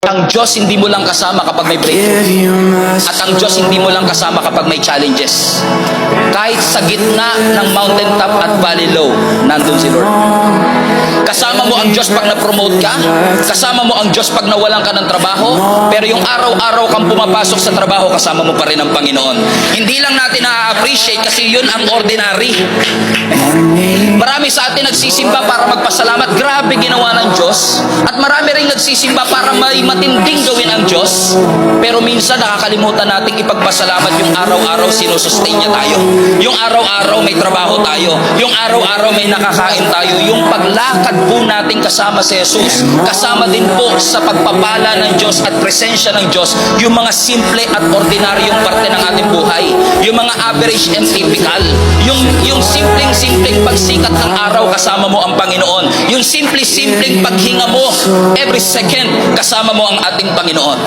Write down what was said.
Ang Diyos hindi mo lang kasama kapag may breakthrough. At ang Diyos hindi mo lang kasama kapag may challenges. Kahit sa gitna ng mountaintop at valley low, nandun si Lord. Kasama mo ang Diyos pag na-promote ka. Kasama mo ang Diyos pag nawalan ka ng trabaho. Pero yung araw-araw kang pumapasok sa trabaho, kasama mo pa rin ang Panginoon. Hindi lang natin na-appreciate kasi yun ang ordinary. Marami sa atin nagsisimba para magpasalamat. Grabe ginawa ng Diyos. At marami rin nagsisimba para may matinding gawin ang Diyos. Pero minsan nakakalimutan nating ipagpasalamat yung araw-araw sinusustain niya tayo. Yung araw-araw may trabaho tayo. Yung araw-araw may nakakain tayo. Yung paglakad po natin kasama si Jesus, kasama din po sa pagpapala ng Diyos at presensya ng Diyos, yung mga simple at ordinaryong parte ng ating buhay. Yung mga average and typical. Yung simpleng pagsikat ng araw, kasama mo ang Panginoon. Yung simpleng paghinga mo every second, kasama mo ang ating Panginoon.